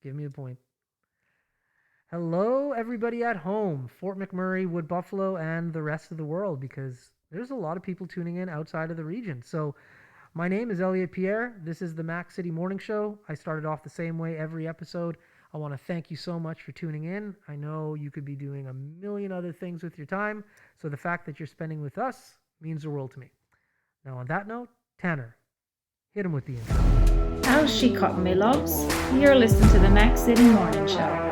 Give me a point. Hello, everybody at home, Fort McMurray, Wood Buffalo, and the rest of the world, because there's a lot of people tuning in outside of the region. So, my name is Elliot Pierre. This is the Mac City Morning Show. I started off the same way every episode. I want to thank you so much for tuning in. I know you could be doing a million other things with your time, so the fact that you're spending with us means the world to me. Now, on that note, Tanner, hit him with the intro. How's she cutting, me loves? You're listening to the Mac City Morning Show.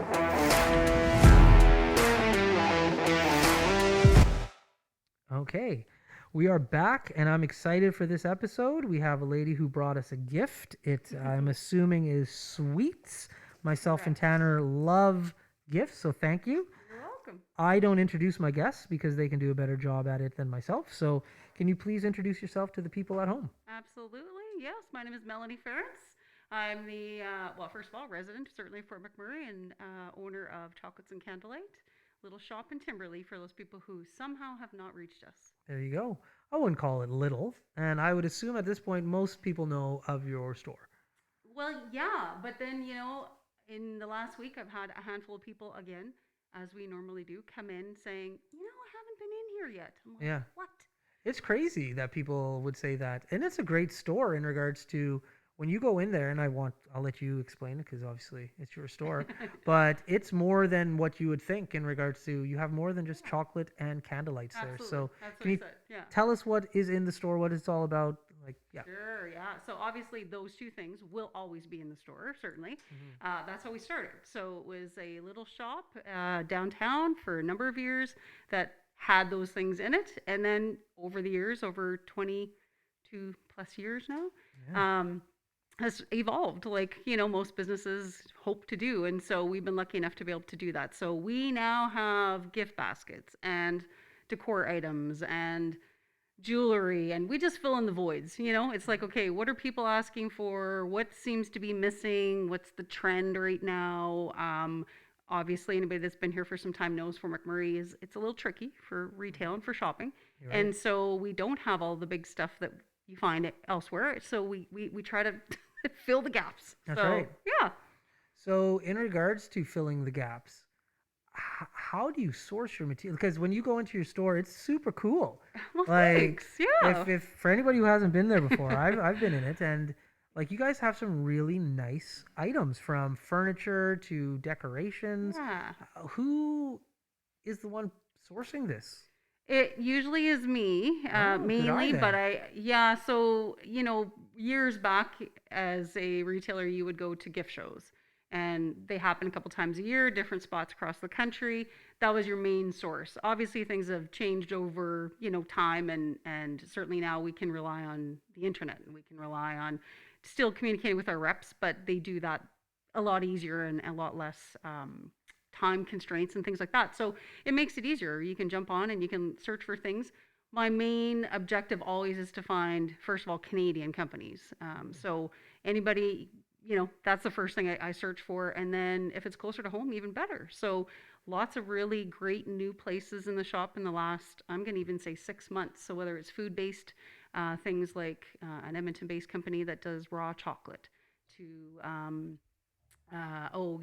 Okay, we are back, and I'm excited for this episode. We have a lady who brought us a gift. It, I'm assuming, is sweets. Myself and Tanner love gifts, so thank you. You're welcome. I don't introduce my guests because they can do a better job at it than myself. So, can you please introduce yourself to the people at home? Absolutely. Yes, my name is Melanie Ference. I'm the, first of all, resident, certainly Fort McMurray, and owner of Chocolates and Candlelight, little shop in Timberlea for those people who somehow have not reached us. There you go. I wouldn't call it little, and I would assume at this point most people know of your store. Well, yeah, but then, in the last week, I've had a handful of people again, as we normally do, come in saying, I haven't been in here yet. I'm like, Yeah. what? It's crazy that people would say that. And it's a great store in regards to when you go in there, and I'll let you explain it because obviously it's your store, but it's more than what you would think in regards to you have more than just chocolate and candlelights there. Absolutely. So That's can what I you said. Yeah. tell us what is in the store, what it's all about? Like, yeah. Sure, yeah. So obviously those two things will always be in the store, certainly. That's how we started. So it was a little shop downtown for a number of years that had those things in it. And then over the years, over 22 plus years now, Yeah. has evolved like, most businesses hope to do. And so we've been lucky enough to be able to do that. So we now have gift baskets and decor items and jewelry, and we just fill in the voids. It's like, okay, what are people asking for? What seems to be missing? What's the trend right now? Obviously anybody that's been here for some time knows for McMurray is it's a little tricky for retail and for shopping. You're right. And so we don't have all the big stuff that you find elsewhere, so we try to fill the gaps. That's So right. yeah. So in regards to filling the gaps, how do you source your material? Because when you go into your store, it's super cool. Well, Like, thanks. Yeah. if for anybody who hasn't been there before, I've been in it, and like you guys have some really nice items from furniture to decorations. Yeah. Who is the one sourcing this? It usually is me, Oh, good eye mainly, but then. so, years back as a retailer, you would go to gift shows and they happen a couple times a year, different spots across the country. That was your main source. Obviously, things have changed over, time, and certainly now we can rely on the internet and we can rely on still communicating with our reps, but they do that a lot easier and a lot less, time constraints and things like that. So it makes it easier. You can jump on and you can search for things. My main objective always is to find, first of all, Canadian companies. So anybody, that's the first thing I search for. And then if it's closer to home, even better. So lots of really great new places in the shop in the last, I'm going to even say 6 months. So whether it's food based, things like an Edmonton based company that does raw chocolate, to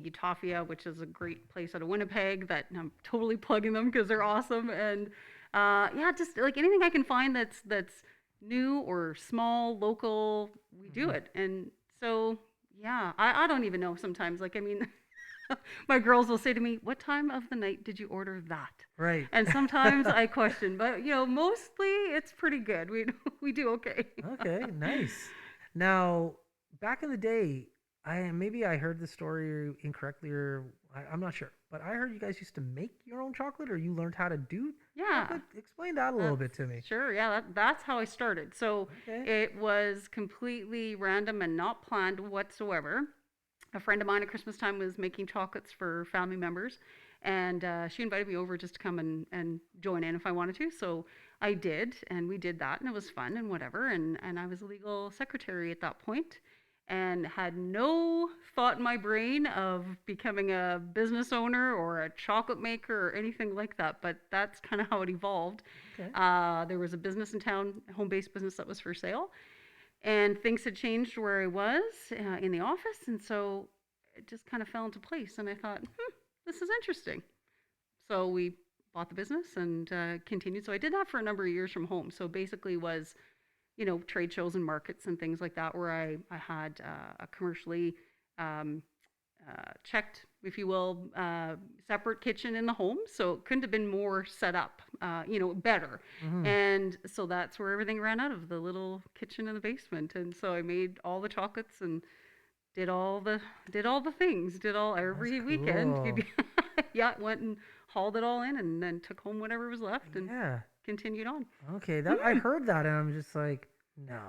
Utopia, which is a great place out of Winnipeg that I'm totally plugging them because they're awesome. And just like anything I can find that's new or small, local, we do it. And so, yeah, I don't even know sometimes. Like, I mean, my girls will say to me, "What time of the night did you order that?" Right. And sometimes I question, but mostly it's pretty good. We we do okay. Okay, nice. Now, back in the day, maybe I heard the story incorrectly, or I'm not sure, but I heard you guys used to make your own chocolate, or you learned how to do Yeah. chocolate. Explain that a little bit to me. Sure, yeah, that's how I started. So Okay. it was completely random and not planned whatsoever. A friend of mine at Christmas time was making chocolates for family members, and she invited me over just to come and join in if I wanted to. So I did, and we did that, and it was fun and whatever. And I was a legal secretary at that point, and had no thought in my brain of becoming a business owner or a chocolate maker or anything like that. But that's kind of how it evolved. Okay. There was a business in town, home-based business that was for sale, and things had changed where I was in the office, and so it just kind of fell into place. And I thought, this is interesting. So we bought the business and continued. So I did that for a number of years from home. So basically was, trade shows and markets and things like that where I had a commercially um, checked, if you will, separate kitchen in the home. So it couldn't have been more set up, better. Mm-hmm. And so that's where everything ran out of, the little kitchen in the basement. And so I made all the chocolates and did all the things, did all every That's weekend. cool. Yeah, went and hauled it all in and then took home whatever was left and Yeah. continued on. Okay. That I heard that and I'm just like, no.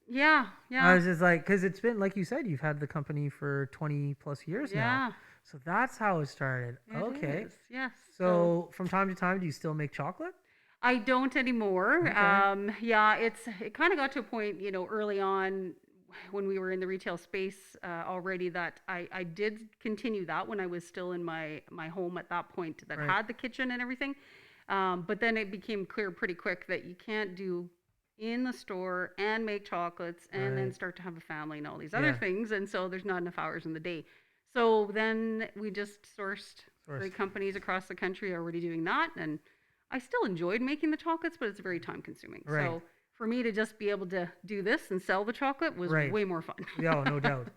Yeah, I yeah, was just like, because it's been, like you said, you've had the company for 20 plus years now. yeah. So that's how it started. It Okay. is, yes. So from time to time, do you still make chocolate? I don't anymore. Okay. Yeah, it kind of got to a point, early on when we were in the retail space already that I did continue that when I was still in my home at that point that Right. had the kitchen and everything. But then it became clear pretty quick that you can't do in the store and make chocolates and then Right. start to have a family and all these other Yeah. things. And so there's not enough hours in the day. So then we just sourced Sourced. great companies across the country already doing that. And I still enjoyed making the chocolates, but it's very time consuming. Right. So for me to just be able to do this and sell the chocolate was Right. way more fun. Yeah, no doubt.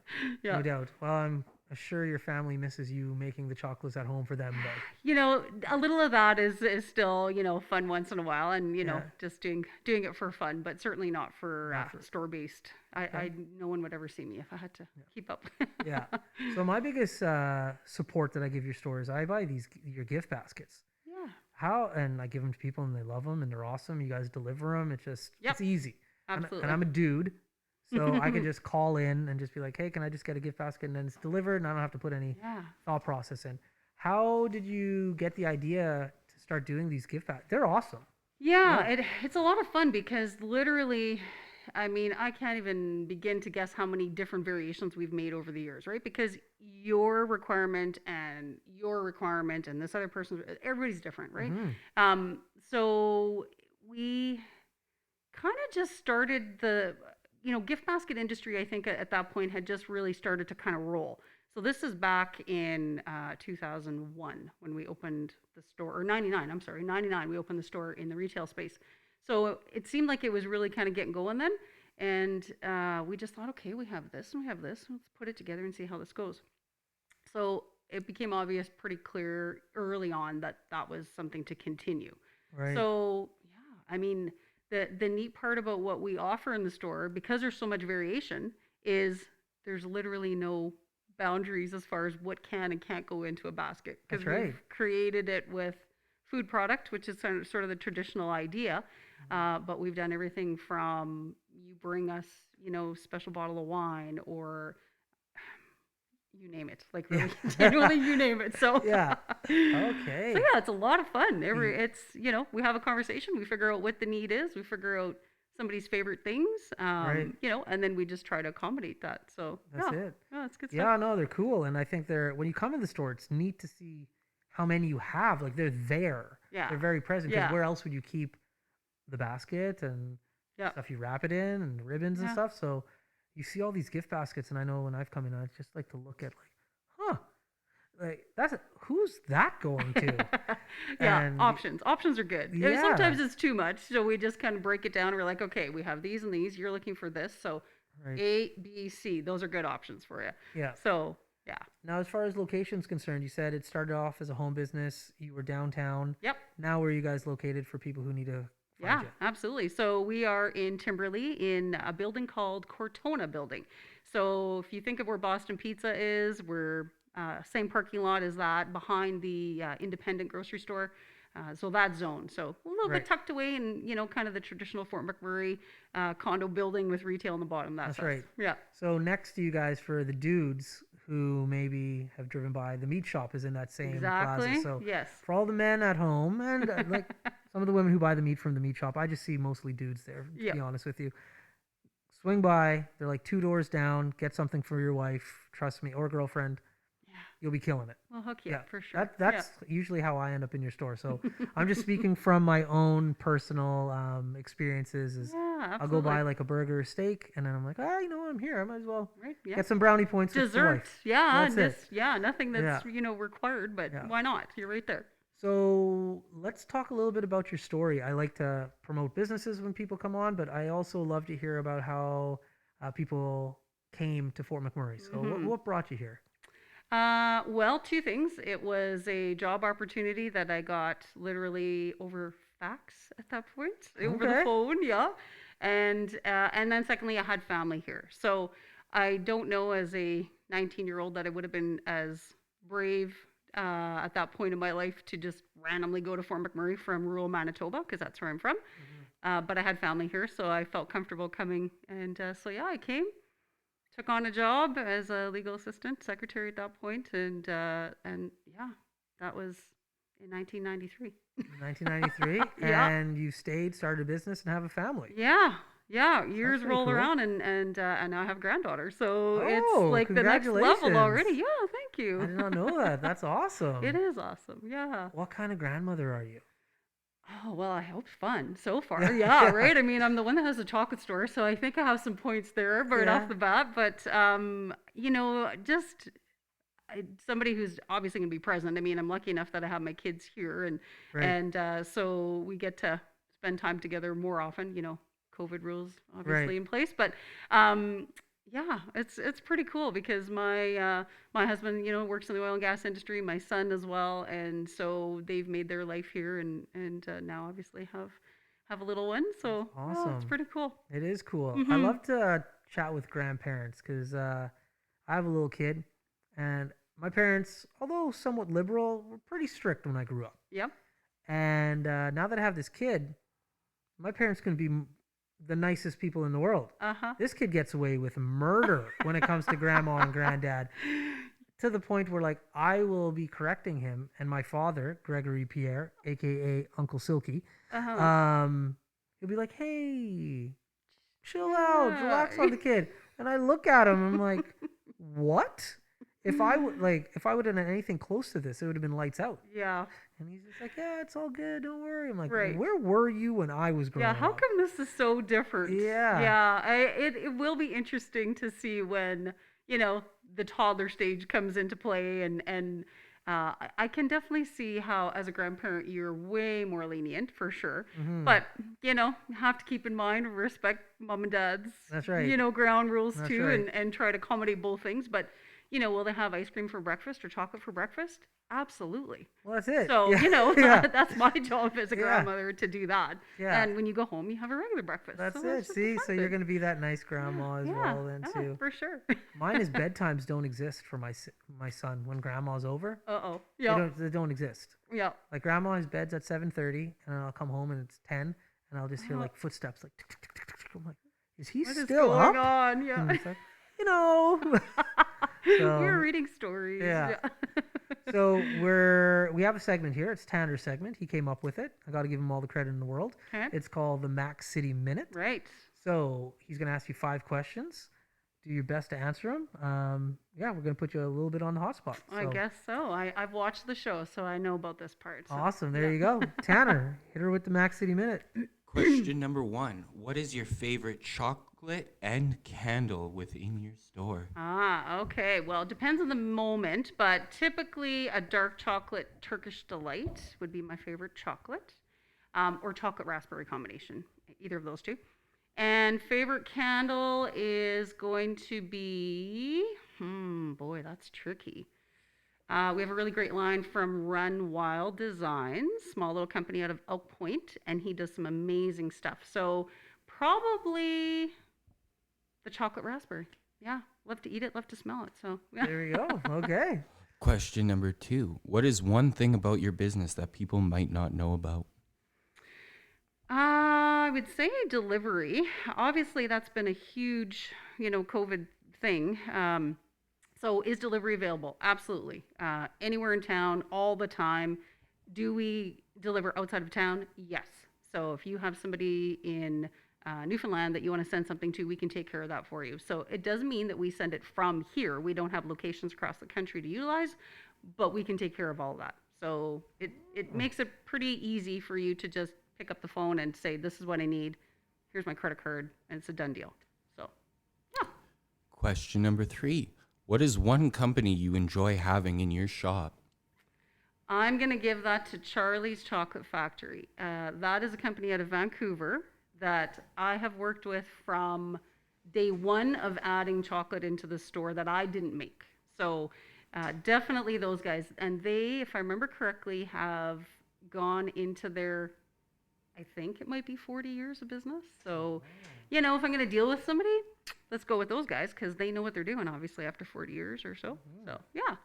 Yeah. No doubt. Well, I'm sure your family misses you making the chocolates at home for them, though. A little of that is still, fun once in a while and, Yeah. just doing it for fun, but certainly not for, Not for- store based. Okay. No one would ever see me if I had to keep up. Yeah. So my biggest support that I give your store is I buy your gift baskets. Yeah, And I give them to people and they love them and they're awesome. You guys deliver them. It's Yep. easy. absolutely. And I'm a dude, so I can just call in and just be like, hey, can I just get a gift basket? And then it's delivered and I don't have to put any Yeah. thought process in. How did you get the idea to start doing these gift baskets? They're awesome. Yeah, it's a lot of fun because literally, I mean, I can't even begin to guess how many different variations we've made over the years, right? Because your requirement and this other person, everybody's different, right? Mhm. So we kind of just started the, gift basket industry, I think at that point had just really started to kind of roll. So this is back in 2001 when we opened the store, or 99, I'm sorry, 99, we opened the store in the retail space. So it seemed like it was really kind of getting going then. And we just thought, okay, we have this and we have this. Let's put it together and see how this goes. So it became obvious pretty clear early on that that was something to continue. Right. So yeah, I mean, the neat part about what we offer in the store, because there's so much variation, is there's literally no boundaries as far as what can and can't go into a basket. Because That's right. we've created it with food product, which is sort of the traditional idea. But we've done everything from you bring us, special bottle of wine or you name it, like really genuinely you name it. So Yeah. Okay. so yeah, it's a lot of fun. Mm. It's we have a conversation, we figure out what the need is, we figure out somebody's favorite things, Right. and then we just try to accommodate that. So That's yeah, it. yeah, it's good stuff. Yeah, no, they're cool. And I think when you come in the store, it's neat to see how many you have. Like they're there. Yeah. They're very present. Because Yeah. where else would you keep the basket and Yeah. stuff you wrap it in and ribbons and Yeah. stuff? So you see all these gift baskets, and I know when I've come in, I just like to look at huh, like who's that going to? Yeah, And options are good. yeah, Sometimes it's too much, so we just kind of break it down. We're like, okay, we have these and these. You're looking for this, so right, A, B, C. Those are good options for you. yeah. So yeah, Now, as far as location's concerned, you said it started off as a home business. You were downtown. yep. Now, where are you guys located for people who need to Yeah, find you? absolutely. So we are in Timberlea in a building called Cortona Building. So if you think of where Boston Pizza is, we're same parking lot as that, behind the independent grocery store. So that zone. So a little Right. bit tucked away in, kind of the traditional Fort McMurray condo building with retail on the bottom. That's That's us. right. Yeah. So next to you guys, for the dudes who maybe have driven by, the meat shop is in that same Exactly. plaza. So Yes. for all the men at home and like some of the women who buy the meat from the meat shop, I just see mostly dudes there, to Yeah. be honest with you. Swing by. They're like 2 doors down. Get something for your wife, trust me, or girlfriend. Yeah. you'll be killing it. Well, hook you Yeah, up for sure. that's usually how I end up in your store. So I'm just speaking from my own personal experiences. Is Yeah, I'll go absolutely. buy like a burger or steak, and then I'm like, oh, you know, I'm here. I might as well Right? Yeah. get some brownie points with the Dessert. wife. Yeah, That's it. yeah, nothing Yeah, that's, required, but yeah. why not? You're right there. So let's talk a little bit about your story. I like to promote businesses when people come on, but I also love to hear about how people came to Fort McMurray. So Mhm. what brought you here? Well, two things. It was a job opportunity that I got literally over fax at that point, over the Okay. phone, yeah. And then secondly, I had family here. So I don't know as a 19-year-old that I would have been as brave at that point in my life to just randomly go to Fort McMurray from rural Manitoba, because that's where I'm from. Hmm. But I had family here, so I felt comfortable coming. And so, yeah, I came, took on a job as a legal assistant secretary at that point, and yeah, that was in 1993. 1993, Yeah, and you stayed, started a business, and have a family. yeah, yeah. That's Years pretty roll cool. around, and now I have a granddaughter, so it's Oh, like the next level congratulations. already. Yeah, thank I you. did not know that. That's It awesome. is awesome. Yeah. What kind of grandmother are you? Oh, well, I hope fun so Yeah, far. Yeah, yeah, right. I mean, I'm the one that has a chocolate store, so I think I have some points there right off yeah, the bat. But just somebody who's obviously going to be present. I mean, I'm lucky enough that I have my kids here, and right, so we get to spend time together more often. COVID rules right. obviously in place, but um, yeah, it's pretty cool because my husband, works in the oil and gas industry. My son as well, and so they've made their life here, and now obviously have a little one. That's So yeah, it's awesome. pretty cool. It is cool. I Mhm. love to chat with grandparents because I have a little kid, and my parents, although somewhat liberal, were pretty strict when I grew up. Yep. And now that I have this kid, my parents can be the nicest people in the world. Uh huh. This kid gets away with murder when it comes to grandma and granddad, to the point where like I will be correcting him, and my father, Gregory Pierre, aka Uncle Silky, Uh huh. um, he'll be like, "Hey, chill out, Yeah. relax on the kid," and I look at him, I'm like, "What?" If I would have done anything close to this, it would have been lights out. Yeah. And he's just like, "Yeah, it's all good, don't worry." I'm like, Right. "Where were you when I was Yeah, growing how up?" come this is so different? Yeah, Yeah, it will be interesting to see when, the toddler stage comes into play, and I can definitely see how as a grandparent you're way more lenient for sure. mm-hmm. But, you have to keep in mind respect mom and dad's, That's right. ground rules That's too, right. and try to accommodate both things. But, will they have ice cream for breakfast or chocolate for breakfast? Absolutely. Well, that's it. So, Yeah, yeah, that's my job as a yeah, grandmother to do that. yeah. And when you go home, you have a regular breakfast. That's So it. that's just a See, fun so you're thing. gonna be that nice grandma as Yeah, well then yeah, too. for sure. Mine is bedtimes don't exist for my son when grandma's over. Uh-oh. They Yep. don't exist. Yep. Like grandma has beds at 7:30, and then I'll come home and it's 10, and I'll just hear Uh, like footsteps like tick, tick, tick, tick, tick. I'm like, is he what is still going up? on? And Yeah. it's like, you know. We're So reading stories. yeah. Yeah. So we have a segment here. It's Tanner's segment. He came up with it. I got to give him all the credit in the world. Okay. It's called the Mac City Minute. Right. So he's gonna ask you 5 questions. Do your best to answer them. Yeah, we're gonna put you a little bit on the hot spot. I So guess so. I've watched the show, so I know about this part. So, awesome. There yeah. you go. Tanner, hit her with the Mac City Minute. Question number 1. What is your favorite chocolate and candle within your store? Okay. Well, it depends on the moment, but typically a dark chocolate Turkish delight would be my favorite chocolate, or chocolate raspberry combination, either of those two. And favorite candle is going to be, boy, that's tricky. We have a really great line from Run Wild Designs, small little company out of Elk Point, and he does some amazing stuff. So probably the chocolate raspberry. Yeah, love to eat it, love to smell it. So yeah. There we go. Okay. Question number 2. What is one thing about your business that people might not know about? I would say delivery. Obviously, that's been a huge, COVID thing. So, is delivery available? Absolutely. Anywhere in town, all the time. Do we deliver outside of town? Yes. So, if you have somebody in Newfoundland that you want to send something to, we can take care of that for you. So it does mean that we send it from here. We don't have locations across the country to utilize, but we can take care of all that. So it makes it pretty easy for you to just pick up the phone and say, this is what I need. Here's my credit card, and it's a done deal. So, yeah. Question number 3. What is one company you enjoy having in your shop? I'm going to give that to Charlie's Chocolate Factory. That is a company out of Vancouver that I have worked with from day one of adding chocolate into the store that I didn't make. So definitely those guys. And they, if I remember correctly, have gone into their, I think it might be 40 years of business. So, if I'm going to deal with somebody, let's go with those guys because they know what they're doing, obviously, after 40 years or so. So, yeah.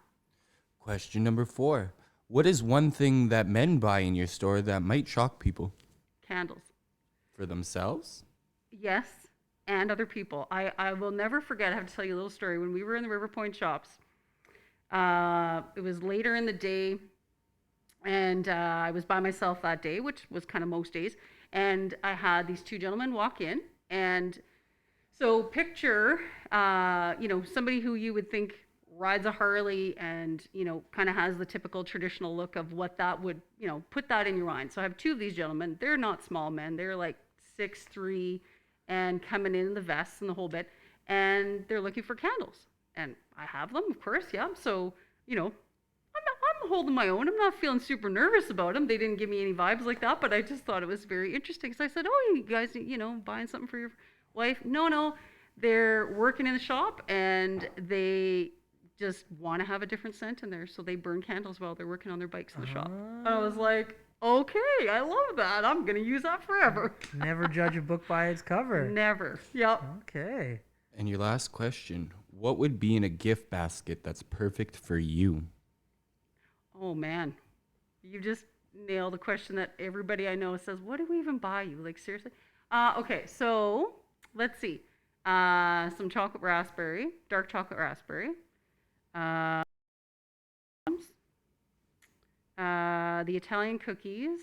Question number 4. What is one thing that men buy in your store that might shock people? Candles. For themselves? Yes, and other people. I will never forget. I have to tell you a little story. When we were in the River Point shops, it was later in the day, and I was by myself that day, which was kind of most days. And I had these 2 gentlemen walk in, and so picture, somebody who you would think rides a Harley and, kind of has the typical traditional look of what that would, put that in your mind. So I have 2 of these gentlemen. They're not small men. They're like 6'3" and coming in the vests and the whole bit. And they're looking for candles. And I have them, of course, yeah. So, I'm holding my own. I'm not feeling super nervous about them. They didn't give me any vibes like that, but I just thought it was very interesting. So I said, oh, you guys, buying something for your wife? No. They're working in the shop and they just want to have a different scent in there. So they burn candles while they're working on their bikes in the shop. I was like, okay, I love that. I'm going to use that forever. Never judge a book by its cover. Never. Yep. Okay. And your last question. What would be in a gift basket that's perfect for you? Oh, man. You just nailed a question that everybody I know says, what do we even buy you? Like, seriously? Okay, so let's see. Some chocolate raspberry, dark chocolate raspberry. The Italian cookies.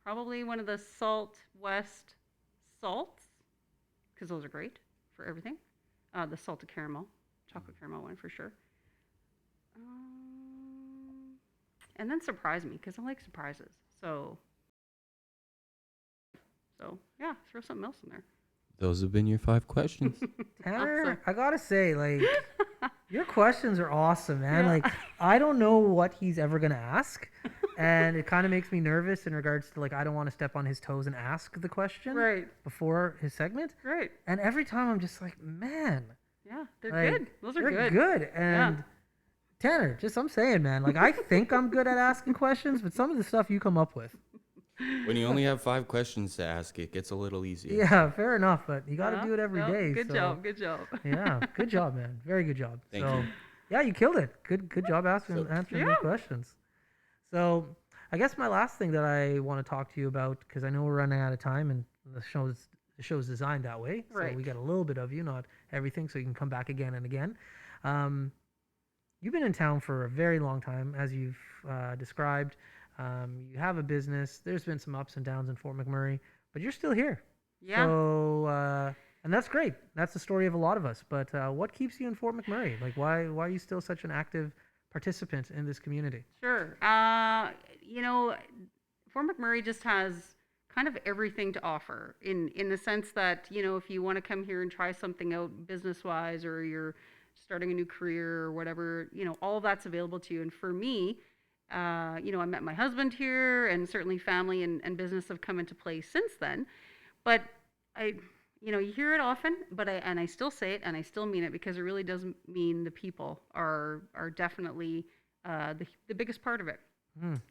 Probably one of the Salt West salts, because those are great for everything. The salted caramel, chocolate caramel one for sure. And then surprise me, because I like surprises. So yeah, throw something else in there. Those have been your 5 questions. Tanner, Awesome. I gotta say, like, your questions are awesome, man. Yeah. Like, I don't know what he's ever gonna ask, and it kind of makes me nervous in regards to, like, I don't want to step on his toes and ask the question Right. before his segment. Right. And every time I'm just like, man, Yeah, they're like, good. Those are they're good. good. And Tanner, just I'm saying, man, like, I think I'm good at asking questions, but some of the stuff you come up with. When you only have 5 questions to ask, it gets a little easier. Yeah, fair enough, but you got to do it every No, day. Good so, job. Good job. Yeah, good job, man. Very good job. Thank so, you. yeah, you killed it. Good job answering Yeah. these questions. So, I guess my last thing that I want to talk to you about, because I know we're running out of time, and the show's designed that way, so Right. we got a little bit of you, not everything, so you can come back again and again. You've been in town for a very long time, as you've described. You have a business. There's been some ups and downs in Fort McMurray, but you're still here. Yeah. So, and that's great. That's the story of a lot of us. But what keeps you in Fort McMurray? Like, why are you still such an active participant in this community? Sure. Fort McMurray just has kind of everything to offer in the sense that, if you want to come here and try something out business-wise, or you're starting a new career or whatever, all of that's available to you. And for me, I met my husband here, and certainly family and business have come into play since then. But you hear it often, but I still say it, and I still mean it, because it really does mean the people are definitely the biggest part of it.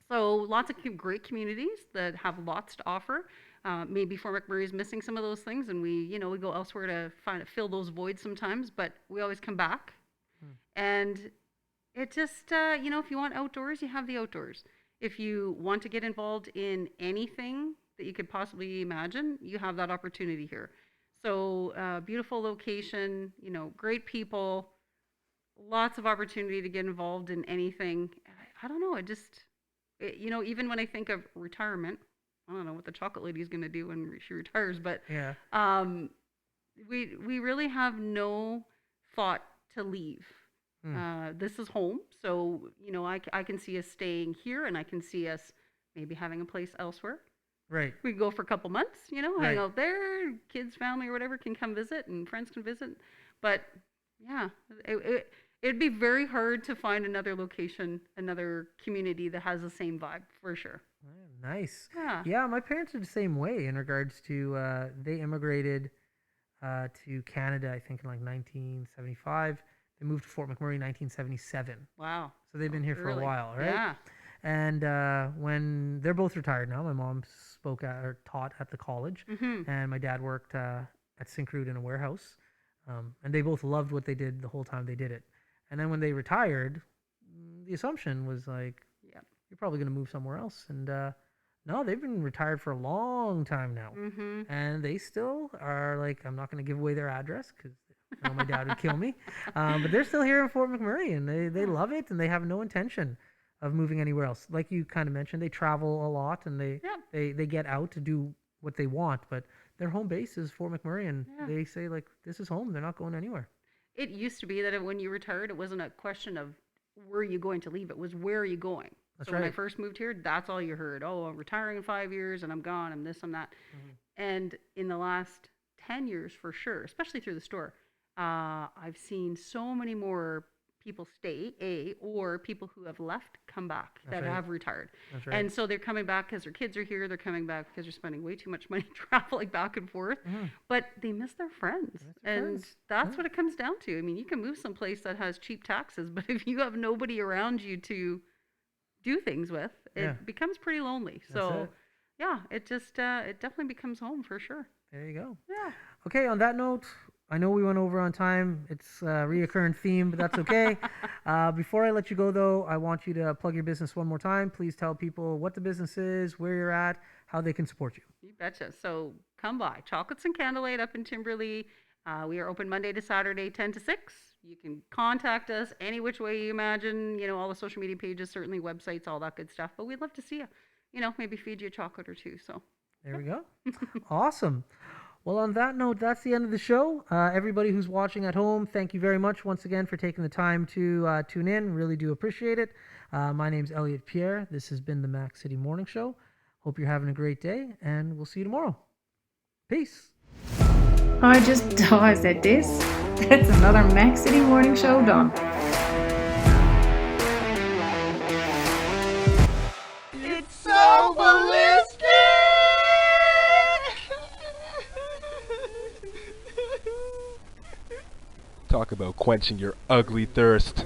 So lots of great communities that have lots to offer. Maybe Fort McMurray is missing some of those things, and we go elsewhere to fill those voids sometimes, but we always come back. And it just, if you want outdoors, you have the outdoors. If you want to get involved in anything that you could possibly imagine, you have that opportunity here. So beautiful location, great people, lots of opportunity to get involved in anything. I don't know, even when I think of retirement, I don't know what the chocolate lady's going to do when she retires, but Yeah. we really have no thought to leave. This is home, so I can see us staying here, and I can see us maybe having a place elsewhere. Right. We can go for a couple months, hang Right. out there. Kids, family, or whatever can come visit, and friends can visit. But yeah, it'd be very hard to find another location, another community that has the same vibe for sure. Nice. Yeah. Yeah, my parents are the same way in regards to they immigrated to Canada, I think in like 1975. They moved to Fort McMurray in 1977. Wow. So they've been here for a Early. while, right? Yeah. And when they're both retired now, my mom spoke at or taught at the college, and my dad worked at Syncrude in a warehouse. And they both loved what they did the whole time they did it. And then when they retired, the assumption was like, Yep. you're probably going to move somewhere else. And no, they've been retired for a long time now. And they still are like, I'm not going to give away their address because I know my dad would kill me. But they're still here in Fort McMurray, and they love it, and they have no intention of moving anywhere else. Like you kind of mentioned, they travel a lot, and they get out to do what they want, but their home base is Fort McMurray, and they say, like, this is home. They're not going anywhere. It used to be that when you retired, it wasn't a question of where are you going to leave. It was where are you going. That's so when I right. first moved here, that's all you heard. Oh, I'm retiring in 5 years, and I'm gone. I'm this, I'm that. And in the last 10 years, for sure, especially through the store, I've seen so many more people stay, or people who have left come back that right. have retired. That's right. And so they're coming back because their kids are here. They're coming back because they're spending way too much money traveling back and forth. But they miss their friends. That's what it comes down to. I mean, you can move someplace that has cheap taxes, but if you have nobody around you to do things with, it becomes pretty lonely. So, yeah, it just it definitely becomes home for sure. There you go. Yeah. Okay, on that note, I know we went over on time. It's a reoccurring theme, but that's okay. Before I let you go, though, I want you to plug your business one more time. Please tell people what the business is, where you're at, how they can support you. You betcha. So come by. Chocolates and Candlelight up in Timberlea. We are open Monday to Saturday, 10 to 6. You can contact us any which way you imagine. All the social media pages, certainly websites, all that good stuff. But we'd love to see you. Maybe feed you a chocolate or two. So there we go. Awesome. Well, on that note, that's the end of the show. Everybody who's watching at home, thank you very much once again for taking the time to tune in. Really do appreciate it. My name's Elliot Pierre. This has been the Mac City Morning Show. Hope you're having a great day, and we'll see you tomorrow. Peace. I said this. That's another Mac City Morning Show done. It's so ballistic! Talk about quenching your ugly thirst.